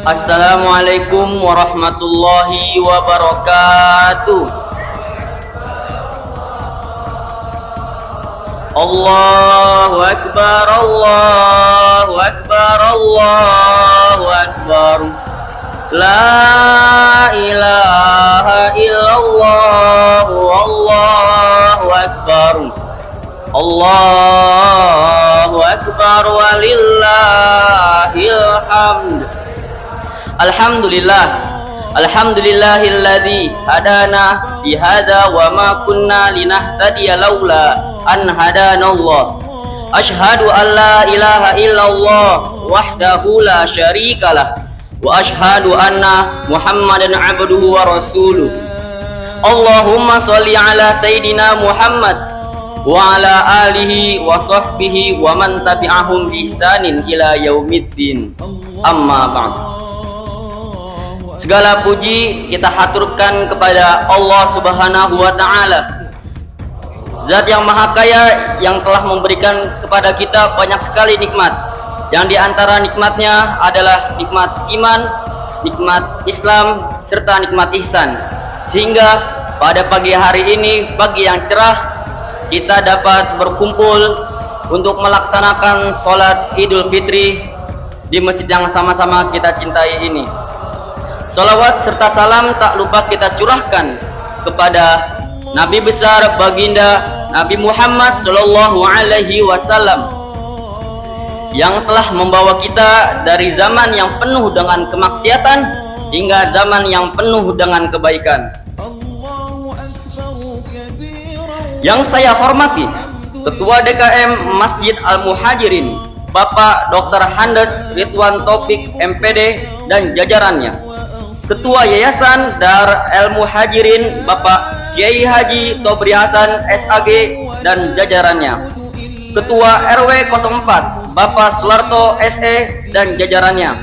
Assalamualaikum warahmatullahi wabarakatuh. Allahu Akbar, Allahu Akbar, Allahu Akbar. La ilaha illallah, Allahu Akbar. Allahu Akbar walillahil hamd. Alhamdulillahilladzi hadana bihadza wa ma kunna linahtadiya laula an hadanallah. Asyhadu an la ilaha illallah wahdahu la syarikalah wa asyhadu anna Muhammadan abduhu wa rasuluh. Allahumma sholli ala sayidina Muhammad wa ala alihi wa sahbihi wa man tabi'ahum bi ihsanin ila yaumiddin. Amma ba'd. Segala puji kita haturkan kepada Allah Subhanahu wa Ta'ala, Zat yang Maha Kaya yang telah memberikan kepada kita banyak sekali nikmat. Yang diantara nikmatnya adalah nikmat iman, nikmat Islam, serta nikmat ihsan. Sehingga pada pagi hari ini, pagi yang cerah, kita dapat berkumpul untuk melaksanakan sholat Idul Fitri di masjid yang sama-sama kita cintai ini. Salawat serta salam tak lupa kita curahkan kepada Nabi besar baginda Nabi Muhammad Sallallahu Alaihi Wasallam yang telah membawa kita dari zaman yang penuh dengan kemaksiatan hingga zaman yang penuh dengan kebaikan. Yang saya hormati Ketua DKM Masjid Al-Muhajirin Bapak Dr. Handes Ridwan Taufik MPD dan jajarannya, Ketua Yayasan Dar Al-Muhajirin Bapak Kiai Haji Tobri Hasan SAG dan jajarannya, Ketua RW 04 Bapak Sularto SE dan jajarannya.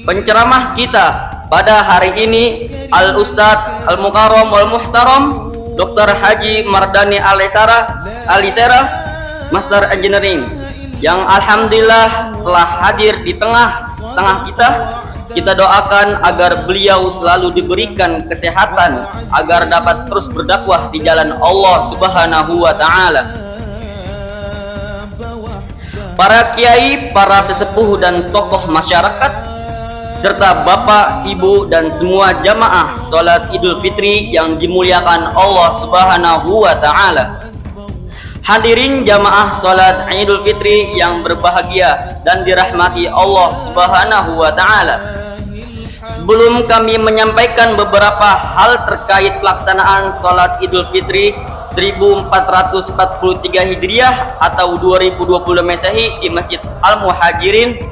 Penceramah kita pada hari ini Al-Ustadz Al-Mukarram Wal-Muhtaram Dr. Haji Mardani Alisera, Master Engineering, yang alhamdulillah telah hadir di tengah-tengah kita. Kita doakan agar beliau selalu diberikan kesehatan agar dapat terus berdakwah di jalan Allah Subhanahu wa Ta'ala. Para kiai, para sesepuh dan tokoh masyarakat, serta bapak, ibu dan semua jamaah sholat Idul Fitri yang dimuliakan Allah Subhanahu wa Ta'ala. Hadirin jamaah sholat Idul Fitri yang berbahagia dan dirahmati Allah Subhanahu wa Ta'ala. Sebelum kami menyampaikan beberapa hal terkait pelaksanaan sholat Idul Fitri 1443 Hijriah atau 2020 Masehi di Masjid Al-Muhajirin,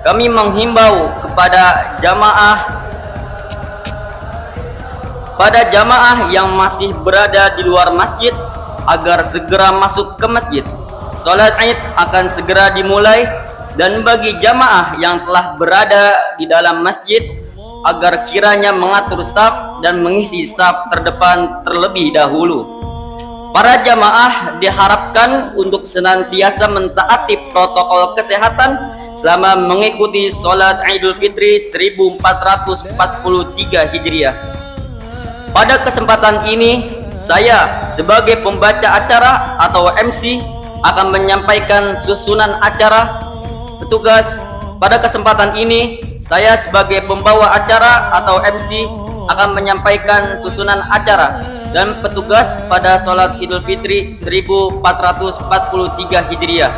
kami menghimbau kepada jamaah yang masih berada di luar masjid agar segera masuk ke masjid. Sholat Id akan segera dimulai, dan bagi jamaah yang telah berada di dalam masjid agar kiranya mengatur saf dan mengisi saf terdepan terlebih dahulu. Para jamaah diharapkan untuk senantiasa mentaati protokol kesehatan selama mengikuti sholat Idul Fitri 1443 Hijriah. Pada kesempatan ini, saya sebagai pembaca acara atau MC akan menyampaikan susunan acara. Petugas, pada kesempatan ini saya sebagai pembawa acara atau MC akan menyampaikan susunan acara dan petugas pada sholat Idul Fitri 1443 Hijriah.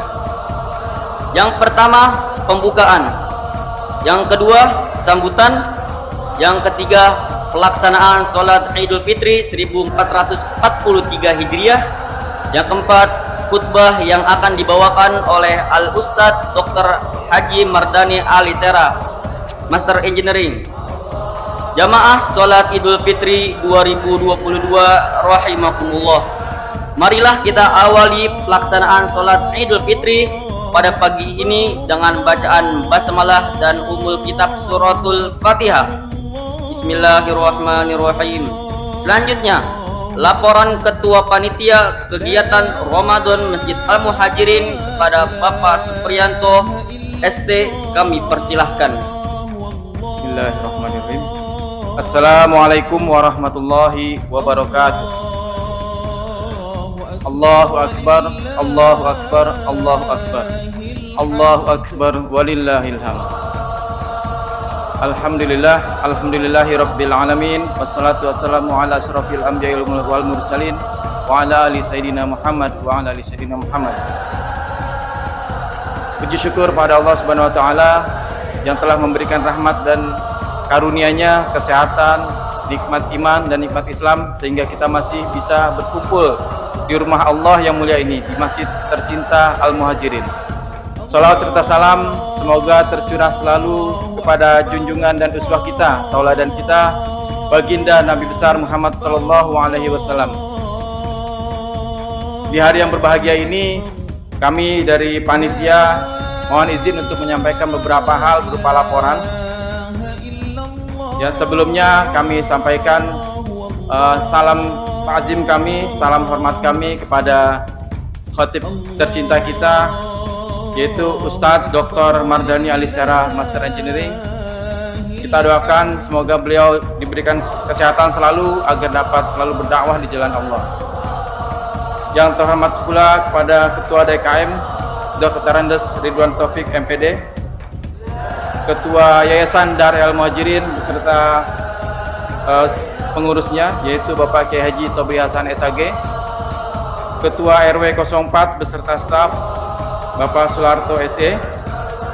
Yang pertama, pembukaan. Yang kedua, sambutan. Yang ketiga, pelaksanaan sholat Idul Fitri 1443 Hijriah. Yang keempat, khutbah yang akan dibawakan oleh Al-Ustadz Dr. Haji Mardani Alisera, Master Engineering. Jamaah sholat Idul Fitri 2022 rahimakumullah. Marilah kita awali pelaksanaan sholat Idul Fitri pada pagi ini dengan bacaan basmalah dan umul kitab suratul Fatihah. Bismillahirrahmanirrahim. Selanjutnya, laporan Ketua Panitia Kegiatan Ramadan Masjid Al-Muhajirin kepada Bapak Supriyanto ST kami persilahkan. Bismillahirrahmanirrahim. Assalamualaikum warahmatullahi wabarakatuh. Allahu akbar, Allahu akbar, Allahu akbar, Allahu akbar, walillahil hamd. Alhamdulillah, alhamdulillahi rabbil alamin. Wassalatu wassalamu ala asyrafil anbiya'i wal mursalin wa ala ali sayyidina Muhammad wa ala ali sayyidina Muhammad. Puji syukur pada Allah Subhanahu wa taala yang telah memberikan rahmat dan karunia-Nya, kesehatan, nikmat iman dan nikmat Islam, sehingga kita masih bisa berkumpul di rumah Allah yang mulia ini, di masjid tercinta Al-Muhajirin. Salawat serta salam semoga tercurah selalu kepada junjungan dan uswah kita, tauladan kita, baginda Nabi besar Muhammad sallallahu alaihi wasallam. Di hari yang berbahagia ini, kami dari panitia mohon izin untuk menyampaikan beberapa hal berupa laporan. Yang sebelumnya kami sampaikan salam ta'zim kami, salam hormat kami kepada khatib tercinta kita, yaitu Ustadz Dr. Mardhani Alisera, Master Engineering. Kita doakan semoga beliau diberikan kesehatan selalu agar dapat selalu berdakwah di jalan Allah. Yang terhormat pula kepada Ketua DKM Dr. Andes Ridwan Taufik MPD, Ketua Yayasan Dar Al-Muhajirin beserta pengurusnya yaitu Bapak Kiai Haji Tobri Hasan SAG, Ketua RW 04 beserta staf Bapak Sularto SE,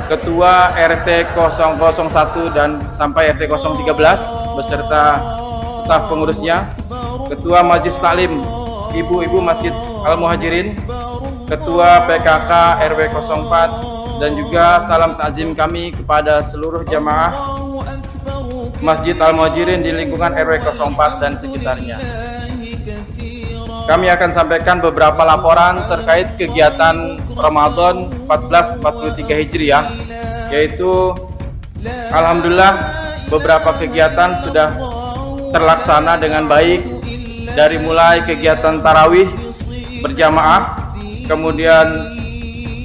Ketua RT 001 dan sampai RT 013 beserta staf pengurusnya, Ketua Majelis Taklim Ibu-Ibu Masjid Al-Muhajirin, Ketua PKK RW 04, dan juga salam takzim kami kepada seluruh jamaah Masjid Al-Muhajirin di lingkungan RW 04 dan sekitarnya. Kami akan sampaikan beberapa laporan terkait kegiatan Ramadan 1443 Hijriah, yaitu alhamdulillah beberapa kegiatan sudah terlaksana dengan baik, dari mulai kegiatan tarawih berjamaah, kemudian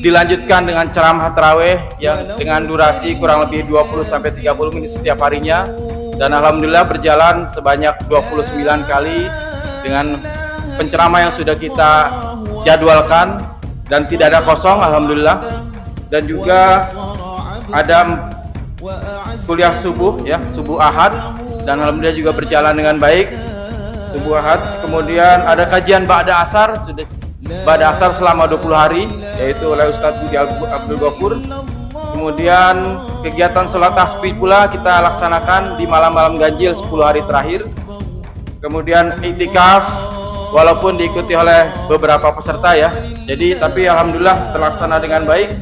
dilanjutkan dengan ceramah tarawih yang dengan durasi kurang lebih 20-30 menit setiap harinya, dan alhamdulillah berjalan sebanyak 29 kali dengan penceramah yang sudah kita jadwalkan dan tidak ada kosong alhamdulillah. Dan juga ada kuliah subuh ya, subuh Ahad, dan alhamdulillah juga berjalan dengan baik subuh Ahad. Kemudian ada kajian ba'da asar, sudah ba'da asar selama 20 hari yaitu oleh Ustadz Budi Abdul Ghafur. Kemudian kegiatan sholat tasbih pula kita laksanakan di malam-malam ganjil 10 hari terakhir. Kemudian iktikaf walaupun diikuti oleh beberapa peserta ya, jadi tapi alhamdulillah terlaksana dengan baik.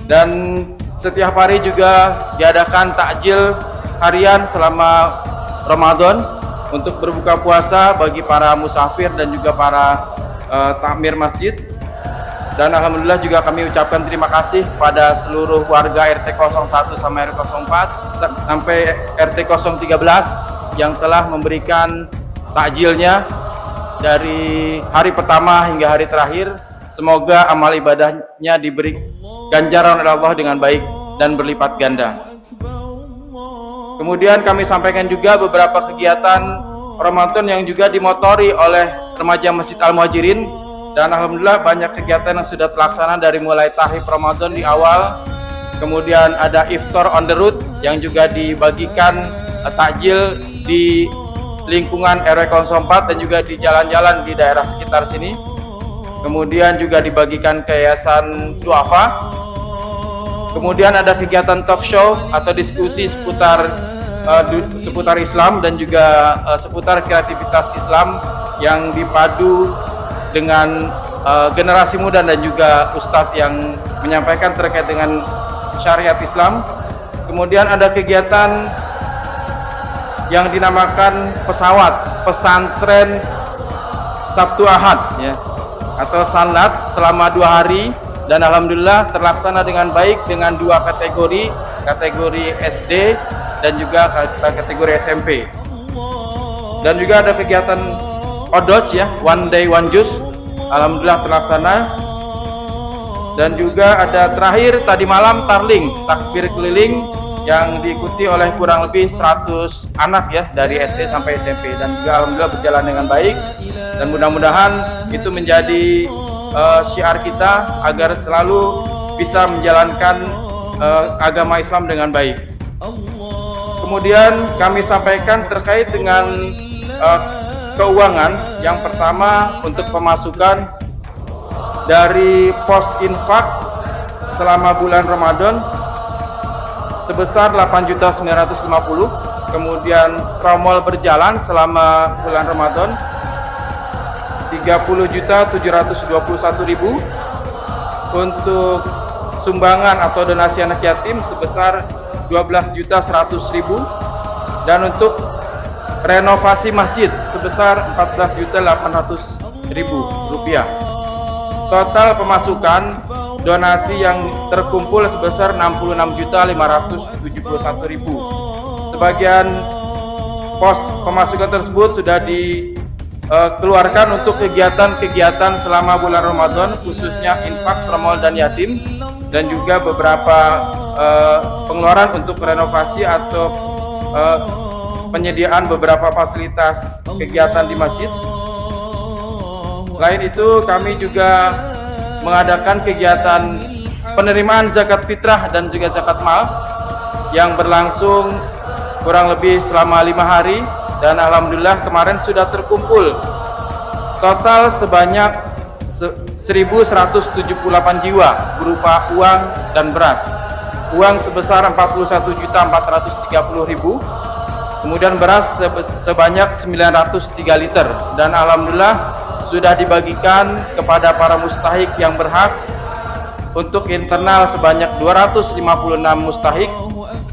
Dan setiap hari juga diadakan takjil harian selama Ramadan untuk berbuka puasa bagi para musafir dan juga para takmir masjid. Dan alhamdulillah juga kami ucapkan terima kasih kepada seluruh warga RT 01 sampai RT 04 sampai RT 013 yang telah memberikan takjilnya dari hari pertama hingga hari terakhir. Semoga amal ibadahnya diberi ganjaran oleh Allah dengan baik dan berlipat ganda. Kemudian kami sampaikan juga beberapa kegiatan Ramadan yang juga dimotori oleh remaja Masjid Al-Muhajirin, dan alhamdulillah banyak kegiatan yang sudah terlaksana dari mulai tahrib Ramadan di awal, kemudian ada iftar on the road yang juga dibagikan takjil di lingkungan RW 04 dan juga di jalan-jalan di daerah sekitar sini. Kemudian juga dibagikan ke Yayasan Duafa. Kemudian ada kegiatan talk show atau diskusi seputar Islam dan juga seputar kreativitas Islam yang dipadu dengan generasi muda dan juga ustadz yang menyampaikan terkait dengan syariat Islam. Kemudian ada kegiatan yang dinamakan pesantren Sabtu Ahad ya, atau sanlat selama 2 hari, dan alhamdulillah terlaksana dengan baik dengan 2 kategori SD dan juga kategori SMP. Dan juga ada kegiatan Odoj ya, one day one juice, alhamdulillah terlaksana. Dan juga ada terakhir tadi malam tarling, takbir keliling yang diikuti oleh kurang lebih 100 anak ya dari SD sampai SMP, dan juga alhamdulillah berjalan dengan baik, dan mudah-mudahan itu menjadi syiar kita agar selalu bisa menjalankan agama Islam dengan baik. Kemudian kami sampaikan terkait dengan keuangan. Yang pertama, untuk pemasukan dari pos infak selama bulan Ramadan sebesar 8.950.000. Kemudian promol berjalan selama bulan Ramadan 30.721.000. Untuk sumbangan atau donasi anak yatim sebesar 12.100.000, dan untuk renovasi masjid sebesar 14.800.000 rupiah. Total pemasukan donasi yang terkumpul sebesar 66.571.000. Sebagian pos pemasukan tersebut sudah dikeluarkan untuk kegiatan-kegiatan selama bulan Ramadan, khususnya infak, promol, dan yatim, dan juga beberapa pengeluaran untuk renovasi atau penyediaan beberapa fasilitas kegiatan di masjid. Selain itu, kami juga mengadakan kegiatan penerimaan zakat fitrah dan juga zakat mal yang berlangsung kurang lebih selama 5 hari, dan alhamdulillah kemarin sudah terkumpul total sebanyak 1.178 jiwa berupa uang dan beras. Uang sebesar 41.430.000, kemudian beras sebanyak 903 liter, dan alhamdulillah sudah dibagikan kepada para mustahik yang berhak. Untuk internal sebanyak 256 mustahik,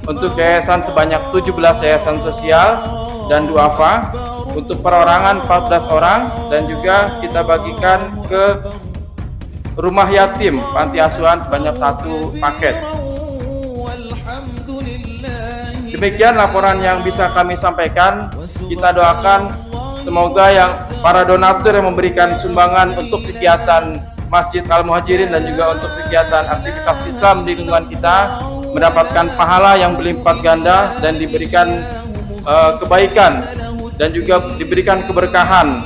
untuk yayasan sebanyak 17 yayasan sosial dan duafa, untuk perorangan 14 orang, dan juga kita bagikan ke rumah yatim panti asuhan sebanyak 1 paket. Demikian laporan yang bisa kami sampaikan. Kita doakan semoga yang para donatur yang memberikan sumbangan untuk kegiatan Masjid Al-Muhajirin dan juga untuk kegiatan aktivitas Islam di lingkungan kita mendapatkan pahala yang berlipat ganda, dan diberikan kebaikan dan juga diberikan keberkahan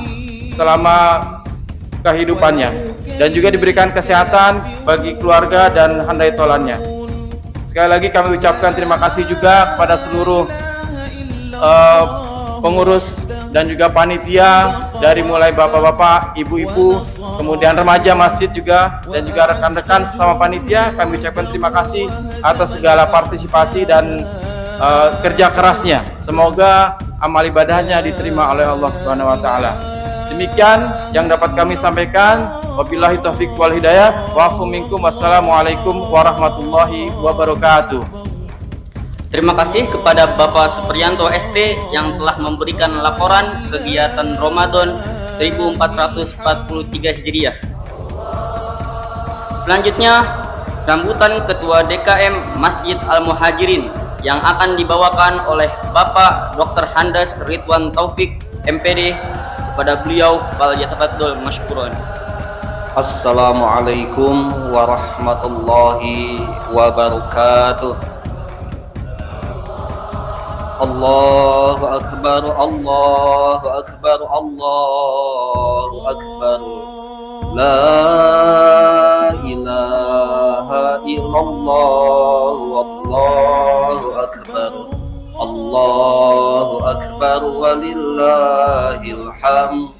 selama kehidupannya, dan juga diberikan kesehatan bagi keluarga dan handai tolannya. Sekali lagi kami ucapkan terima kasih juga kepada seluruh pengurus dan juga panitia, dari mulai bapak-bapak, ibu-ibu, kemudian remaja masjid juga, dan juga rekan-rekan sesama panitia. Kami ucapkan terima kasih atas segala partisipasi dan kerja kerasnya. Semoga amal ibadahnya diterima oleh Allah Subhanahu wa taala. Demikian yang dapat kami sampaikan. Wabillahi taufiq wal hidayah. Wa'afu minkum. Wassalamualaikum warahmatullahi wabarakatuh. Terima kasih kepada Bapak Supriyanto ST yang telah memberikan laporan kegiatan Ramadan 1443 Hijriah. Selanjutnya, sambutan Ketua DKM Masjid Al-Muhajirin yang akan dibawakan oleh Bapak Dr. Handas Ridwan Taufik MPD. Kepada beliau, fal yatafaddal masykuran. Assalamualaikum warahmatullahi wabarakatuh. Allahu akbar, Allahu akbar, Allahu akbar. La ilaha illallah, wallahu akbar. Allahu akbar walillahil hamd.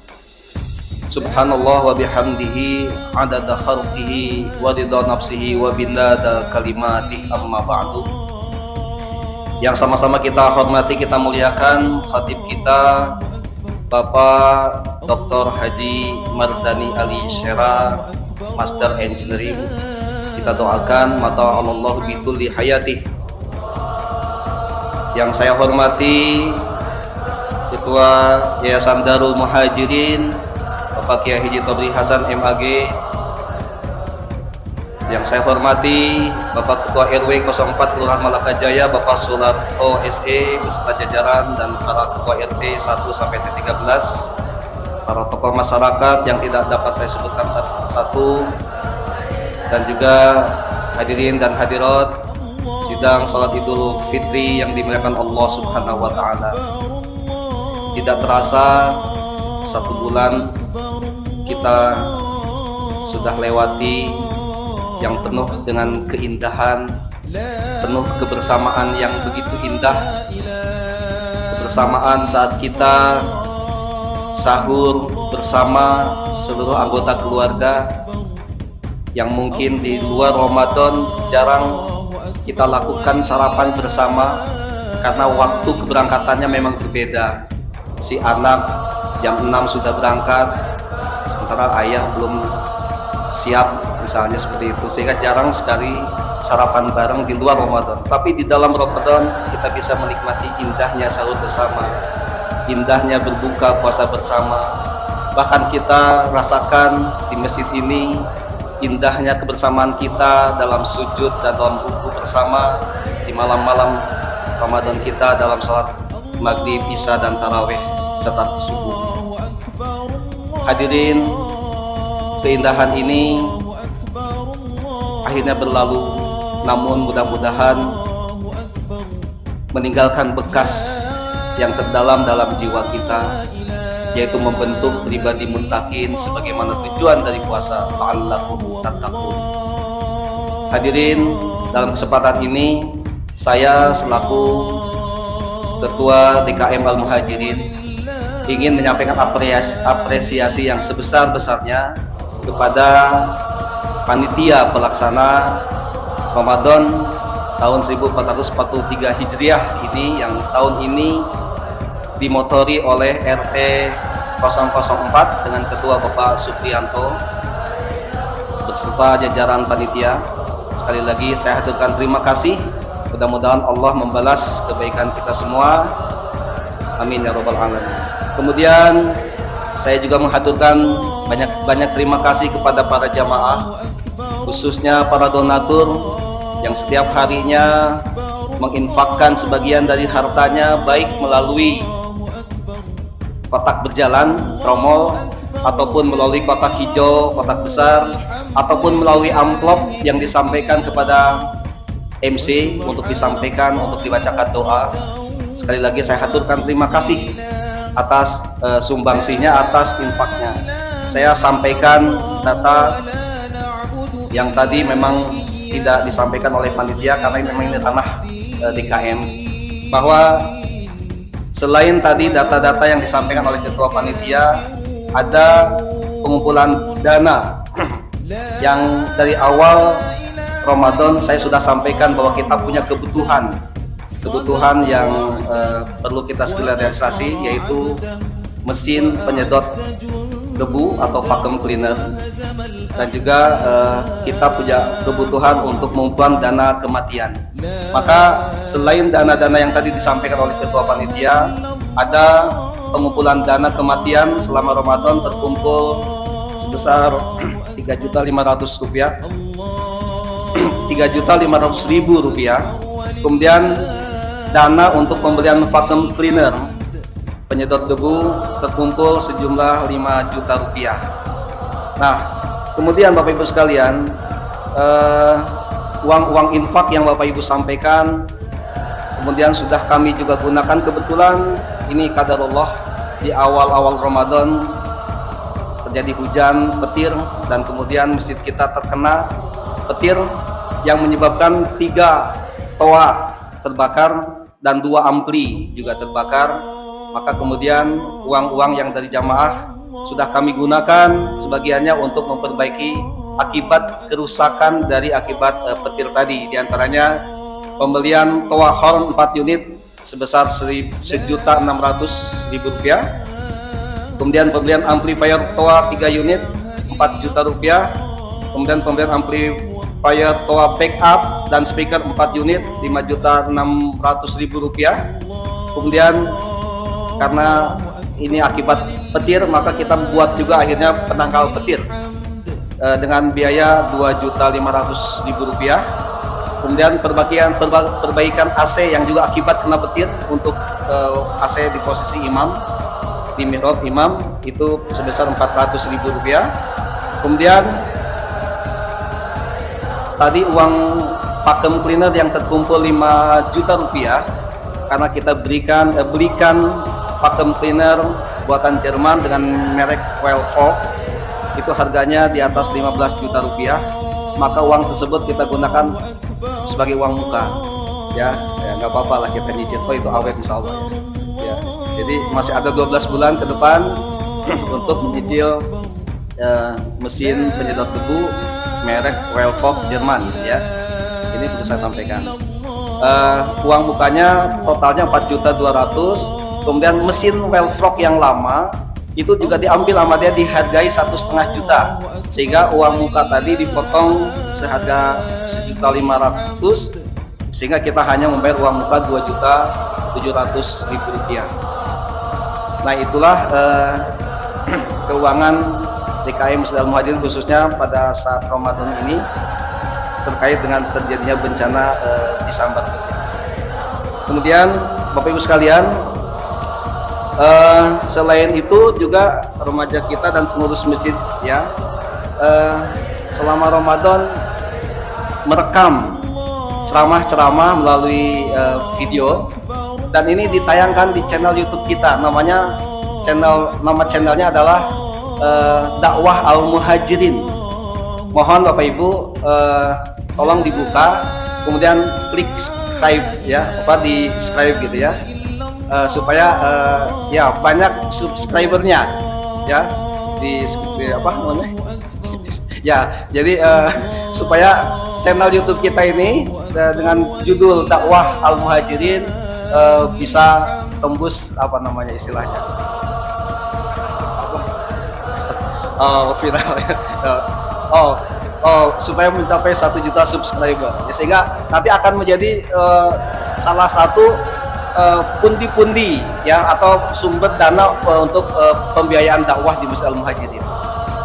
Subhanallah wa bihamdihi adada khalqihi wa ridha nafsihi wa binada kalimatih, amma ba'du. Yang sama-sama kita hormati, kita muliakan khatib kita Bapak Dr. Haji Mardani Ali Syera, Master Engineering. Kita doakan mata Allah bikulli hayatih. Yang saya hormati Ketua Yayasan Darul Muhajirin Bapak Kiai Haji Tobri Hasan MAG. Yang saya hormati Bapak Ketua RW 04 Kelurahan Malaka Jaya Bapak Sularto SE beserta jajaran, dan para Ketua RT 1 sampai T13, para tokoh masyarakat yang tidak dapat saya sebutkan satu persatu, dan juga hadirin dan hadirat sidang sidang salat Idul Fitri yang dimuliakan Allah Subhanahu wa taala. Tidak terasa 1 bulan kita sudah lewati yang penuh dengan keindahan, penuh kebersamaan yang begitu indah. Kebersamaan saat kita sahur bersama seluruh anggota keluarga yang mungkin di luar Ramadan jarang kita lakukan sarapan bersama karena waktu keberangkatannya memang berbeda. Si anak jam 6 sudah berangkat, sementara ayah belum siap, misalnya seperti itu, sehingga jarang sekali sarapan bareng di luar Ramadan. Tapi di dalam Ramadan kita bisa menikmati indahnya sahur bersama, indahnya berbuka puasa bersama. Bahkan kita rasakan di masjid ini indahnya kebersamaan kita dalam sujud dan dalam ruku bersama di malam-malam Ramadan kita dalam salat maghrib, isya dan tarawih serta subuh. Hadirin, keindahan ini akhirnya berlalu, namun mudah-mudahan meninggalkan bekas yang terdalam dalam jiwa kita, yaitu membentuk pribadi muttaqin sebagaimana tujuan dari puasa, la'allakum tattaqun. Hadirin, dalam kesempatan ini saya selaku Ketua DKM Al-Muhajirin ingin menyampaikan apresiasi yang sebesar-besarnya kepada panitia pelaksana Ramadan tahun 1443 Hijriah ini, yang tahun ini dimotori oleh RT 004 dengan Ketua Bapak Supriyanto beserta jajaran panitia. Sekali lagi saya haturkan terima kasih. Mudah-mudahan Allah membalas kebaikan kita semua. Amin ya rabbal alamin. Kemudian saya juga menghaturkan banyak terima kasih kepada para jamaah, khususnya para donatur yang setiap harinya menginfakkan sebagian dari hartanya, baik melalui kotak berjalan, tromol, ataupun melalui kotak hijau, kotak besar, ataupun melalui amplop yang disampaikan kepada MC untuk disampaikan, untuk dibacakan doa. Sekali lagi saya haturkan terima kasih atas sumbangsinya, atas infaknya. Saya sampaikan data yang tadi memang tidak disampaikan oleh panitia karena memang ini tanah DKM, bahwa selain tadi data-data yang disampaikan oleh ketua panitia, ada pengumpulan dana yang dari awal Ramadan saya sudah sampaikan bahwa kita punya kebutuhan yang perlu kita segera realisasi, yaitu mesin penyedot debu atau vacuum cleaner, dan juga kita punya kebutuhan untuk pengumpulan dana kematian. Maka selain dana-dana yang tadi disampaikan oleh ketua panitia, ada pengumpulan dana kematian selama Ramadan terkumpul sebesar Rp3.500.000, Rp3.500.000. Kemudian dana untuk pembelian vacuum cleaner penyedot debu terkumpul sejumlah Rp5 juta. Nah, kemudian Bapak Ibu sekalian, uang infak yang Bapak Ibu sampaikan kemudian sudah kami juga gunakan. Kebetulan ini qadarullah, di awal-awal Ramadan terjadi hujan petir, dan kemudian masjid kita terkena petir yang menyebabkan 3 toa terbakar dan 2 ampli juga terbakar. Maka kemudian uang-uang yang dari jamaah sudah kami gunakan sebagiannya untuk memperbaiki akibat kerusakan dari akibat petir tadi. Di antaranya pembelian toa horn 4 unit sebesar Rp1.600.000, kemudian pembelian amplifier toa 3 unit Rp4 juta, kemudian pembelian amplifier toa backup dan speaker 4 unit Rp5.600.000. Kemudian karena ini akibat petir, maka kita buat juga akhirnya penangkal petir dengan biaya Rp2.500.000. Kemudian perbaikan AC yang juga akibat kena petir, untuk AC di posisi imam, di mihrab imam, itu sebesar Rp400.000. Kemudian tadi uang vacuum cleaner yang terkumpul 5 juta rupiah, karena kita belikan vacuum cleaner buatan Jerman dengan merek Wellvogt, itu harganya di atas 15 juta rupiah, maka uang tersebut kita gunakan sebagai uang muka, ya nggak apa-apa lah kita nyicil, itu awet insya Allah ya. Jadi masih ada 12 bulan ke depan untuk menyicil mesin penyedot debu merek Wellvogt Jerman ya. Ini perlu saya sampaikan. Uang mukanya totalnya 4.200.000. Kemudian mesin Wellvogt yang lama itu juga diambil sama dia, dihargai 1,5 juta, sehingga uang muka tadi dipotong seharga 1.500.000, sehingga kita hanya membayar uang muka 2.700.000 rupiah. Nah itulah keuangan DKM Masjid Al-Muhajirin khususnya pada saat Ramadan ini terkait dengan terjadinya bencana di Sambar. Kemudian Bapak Ibu sekalian, selain itu juga remaja kita dan pengurus masjid ya, selama Ramadan merekam ceramah-ceramah melalui video, dan ini ditayangkan di channel YouTube kita. Nama channelnya adalah Dakwah Al-Muhajirin. Mohon Bapak Ibu tolong dibuka, kemudian klik subscribe ya, di subscribe gitu ya, supaya ya banyak subscribernya ya, di apa namanya ya. Jadi supaya channel YouTube kita ini dengan judul Dakwah Al-Muhajirin bisa tembus apa namanya istilahnya, viral ya. Supaya mencapai 1 juta subscriber ya, sehingga nanti akan menjadi salah satu pundi-pundi ya, atau sumber dana untuk pembiayaan dakwah di Masjid Al-Muhajirin.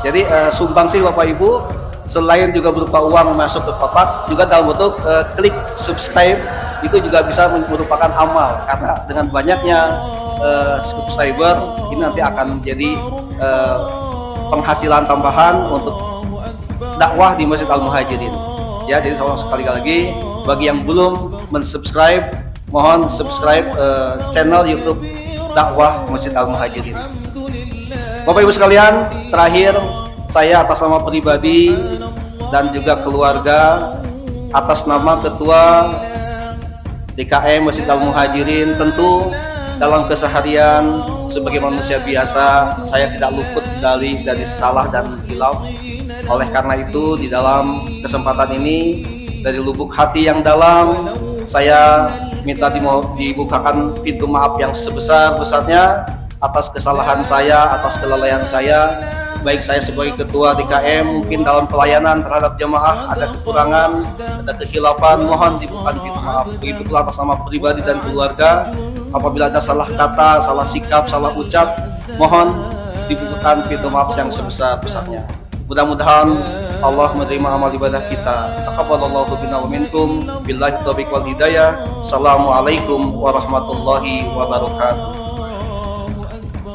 Jadi sumbangsih Bapak Ibu selain juga berupa uang masuk ke kotak, juga dalam bentuk klik subscribe, itu juga bisa merupakan amal, karena dengan banyaknya subscriber ini nanti akan menjadi penghasilan tambahan untuk dakwah di Masjid Al-Muhajirin ya. Jadi sekali lagi bagi yang belum mensubscribe, mohon subscribe channel YouTube Dakwah Masjid Al-Muhajirin. Bapak Ibu sekalian, terakhir saya atas nama pribadi dan juga keluarga, atas nama Ketua DKM Masjid Al-Muhajirin, tentu dalam keseharian sebagai manusia biasa saya tidak luput dari salah dan hilaf. Oleh karena itu, di dalam kesempatan ini dari lubuk hati yang dalam saya minta dibukakan pintu maaf yang sebesar-besarnya atas kesalahan saya, atas kelalaian saya, baik saya sebagai ketua DKM mungkin dalam pelayanan terhadap jamaah ada kekurangan, ada kehilafan, mohon dibukakan pintu maaf. Begitu pula atas nama pribadi dan keluarga, apabila ada salah kata, salah sikap, salah ucap, mohon dibukakan pintu maaf yang sebesar-besarnya. Mudah-mudahan Allah menerima amal ibadah kita. Taqabbalallahu minna wa minkum. Billahi taufiq wal hidayah. Assalamualaikum warahmatullahi wabarakatuh.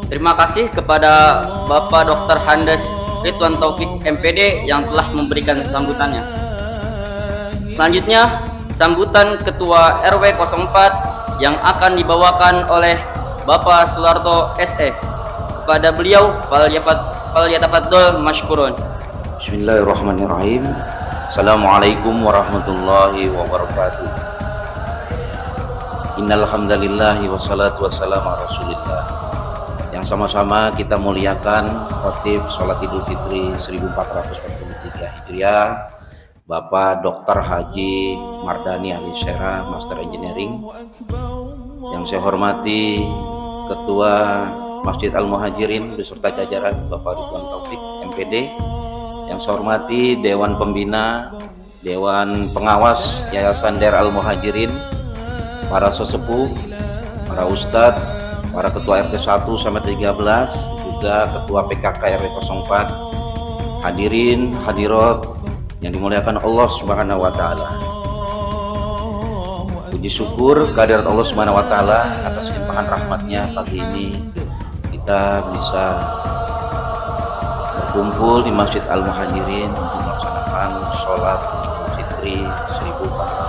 Terima kasih kepada Bapak Dr. Handes Ridwan Taufik MPD yang telah memberikan sambutannya. Selanjutnya sambutan Ketua RW 04 yang akan dibawakan oleh Bapak Sularto SE. Kepada beliau falyatafaddal mashkurun. Bismillahirrahmanirrahim. Assalamualaikum warahmatullahi wabarakatuh. Innal hamdalillahi wassalatu wassalamu ala Rasulillah. Yang sama-sama kita muliakan Khatib Salat Idul Fitri 1443 Hijriah, Bapak Dr. Haji Mardani Alisera, Master Engineering. Yang saya hormati Ketua Masjid Al-Muhajirin beserta jajaran Bapak Ridwan Taufik MPD. Yang saya hormati Dewan Pembina, Dewan Pengawas Yayasan Dar Al-Muhajirin, para sesepuh, para ustadz, para ketua RT 1 sampai 13, juga ketua PKK RW 04, hadirin hadirat yang dimuliakan Allah Subhanahu wa taala. Puji syukur kehadirat Allah Subhanahu wa taala atas limpahan rahmatnya pagi ini kita bisa berkumpul di Masjid Al-Muhajirin untuk melaksanakan sholat Idul Fitri 1443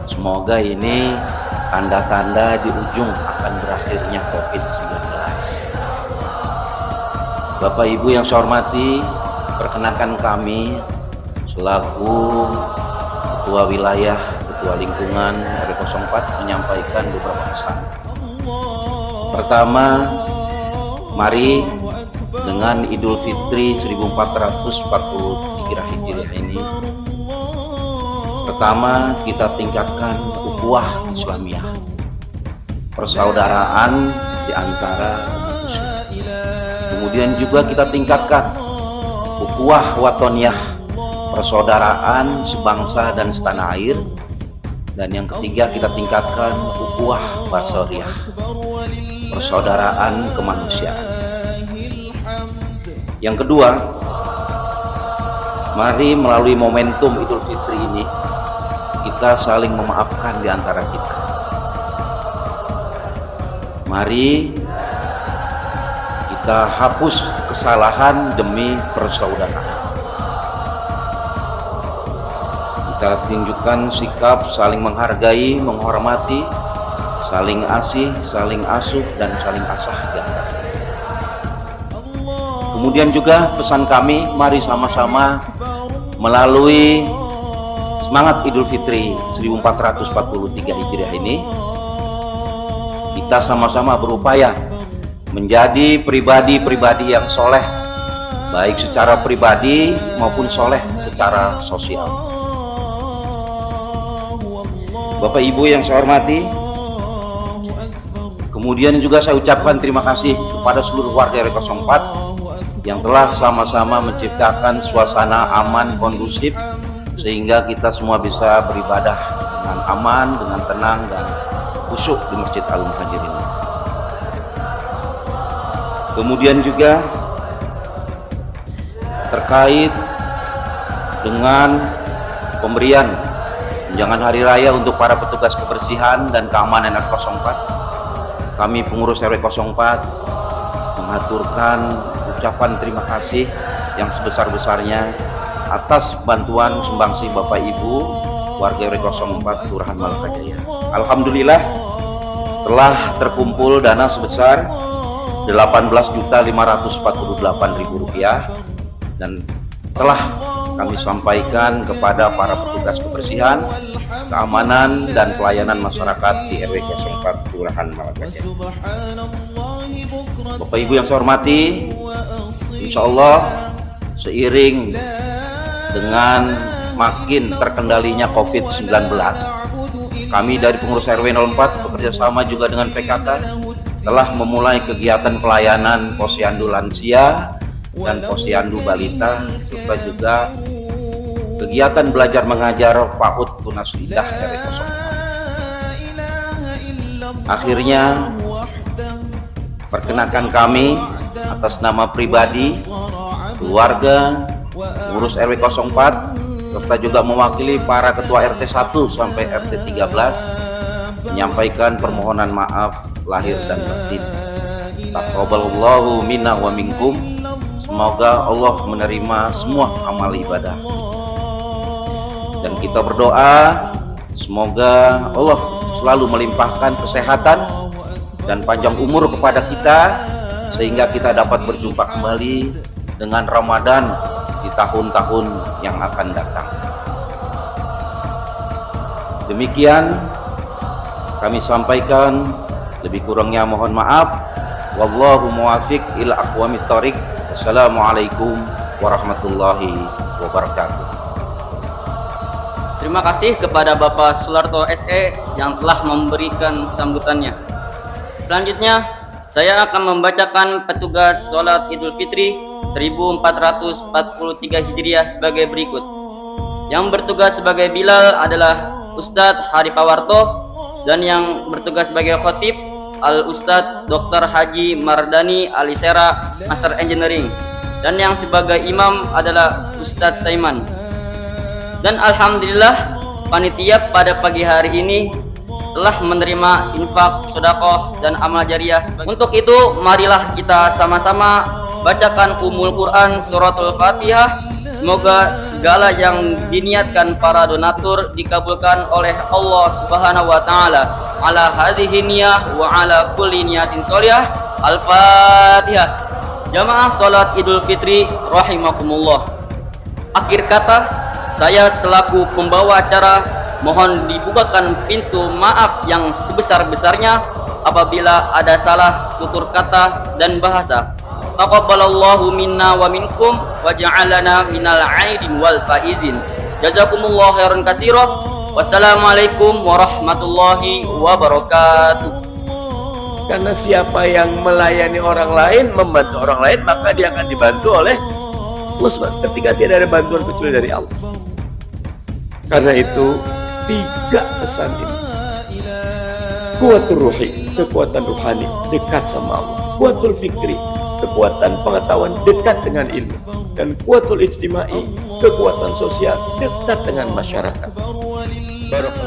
Semoga ini tanda-tanda di ujung akan berakhirnya COVID-19. Bapak Ibu yang saya hormati, perkenankan kami selaku Ketua Wilayah, Ketua Lingkungan RW 04 menyampaikan beberapa pesan. Pertama, mari dengan Idul Fitri 1443 Hijriah ini, pertama kita tingkatkan ukhuwah Islamiyah, persaudaraan di antara umat Islam. Kemudian juga kita tingkatkan ukhuwah watoniyah, persaudaraan sebangsa dan setanah air. Dan yang ketiga kita tingkatkan ukhuwah basariyah, persaudaraan kemanusiaan. Yang kedua, mari melalui momentum Idul Fitri ini kita saling memaafkan di antara kita. Mari kita hapus kesalahan demi persaudaraan. Kita tunjukkan sikap saling menghargai, menghormati, saling asih, saling asuh, dan saling asah di antara kita. Kemudian juga pesan kami, mari sama-sama melalui semangat Idul Fitri 1443 Hijriah ini, kita sama-sama berupaya menjadi pribadi-pribadi yang soleh, baik secara pribadi maupun soleh secara sosial. Bapak Ibu yang saya hormati, kemudian juga saya ucapkan terima kasih kepada seluruh warga RW 04 yang telah sama-sama menciptakan suasana aman, kondusif, sehingga kita semua bisa beribadah dengan aman, dengan tenang, dan khusyuk di Masjid Al-Muhajirin. Kemudian juga terkait dengan pemberian tunjangan hari raya untuk para petugas kebersihan dan keamanan RW 04, kami pengurus RW 04 mengaturkan ucapan terima kasih yang sebesar-besarnya atas bantuan sumbangsi Bapak Ibu warga RW 04 Kelurahan Malakajaya. Alhamdulillah telah terkumpul dana sebesar Rp18.548.000 dan telah kami sampaikan kepada para petugas kebersihan, keamanan, dan pelayanan masyarakat di RW 04 Kelurahan Malakajaya. Bapak Ibu yang saya hormati, insya Allah seiring dengan makin terkendalinya COVID-19, kami dari pengurus RW 04 bekerja sama juga dengan PKK telah memulai kegiatan pelayanan posyandu lansia dan posyandu balita, serta juga kegiatan belajar mengajar PAUD Tunas Indah RW 04. Akhirnya perkenankan kami atas nama pribadi, keluarga, pengurus RW 04, serta juga mewakili para ketua RT 1 sampai RT 13 menyampaikan permohonan maaf lahir dan batin. Taqabbalallahu minna wa minkum. Semoga Allah menerima semua amal ibadah. Dan kita berdoa semoga Allah selalu melimpahkan kesehatan dan panjang umur kepada kita, sehingga kita dapat berjumpa kembali dengan Ramadan di tahun-tahun yang akan datang. Demikian kami sampaikan, lebih kurangnya mohon maaf. Wallahu muwaffiq ila aqwamit thoriq. Assalamualaikum warahmatullahi wabarakatuh. Terima kasih kepada Bapak Sularto SE yang telah memberikan sambutannya. Selanjutnya, saya akan membacakan petugas sholat Idul Fitri 1443 Hijriah sebagai berikut. Yang bertugas sebagai Bilal adalah Ustadz Hari Pawarto, dan yang bertugas sebagai khotib Al-Ustadz Dr. Haji Mardani Alisera, Master Engineering, dan yang sebagai imam adalah Ustadz Saiman. Dan alhamdulillah panitia pada pagi hari ini telah menerima infak, sedekah, dan amal jariah. Untuk itu marilah kita sama-sama bacakan Ummul Quran Suratul Fatihah. Semoga segala yang diniatkan para donatur dikabulkan oleh Allah Subhanahu wa taala. Ala hadhihi niyah wa ala kulli niyatin sholihah. Al-Fatihah. Jamaah salat Idul Fitri rahimakumullah. Akhir kata, saya selaku pembawa acara mohon dibukakan pintu maaf yang sebesar-besarnya apabila ada salah tutur kata dan bahasa. Taqabbalallahu minna wa minkum wa ja'alana minal aidin wal faizin. Jazakumullahu khairan katsira. Wassalamualaikum warahmatullahi wabarakatuh. Karena siapa yang melayani orang lain, membantu orang lain, maka dia akan dibantu oleh Allah SWT. Ketika tidak ada bantuan kecuali dari Allah. Karena itu 3 pesan ini. Kuatul ruhi, kekuatan ruhani, dekat sama Allah. Kuatul fikri, kekuatan pengetahuan, dekat dengan ilmu. Dan kuatul ijtimai, kekuatan sosial, dekat dengan masyarakat. Barakallahu.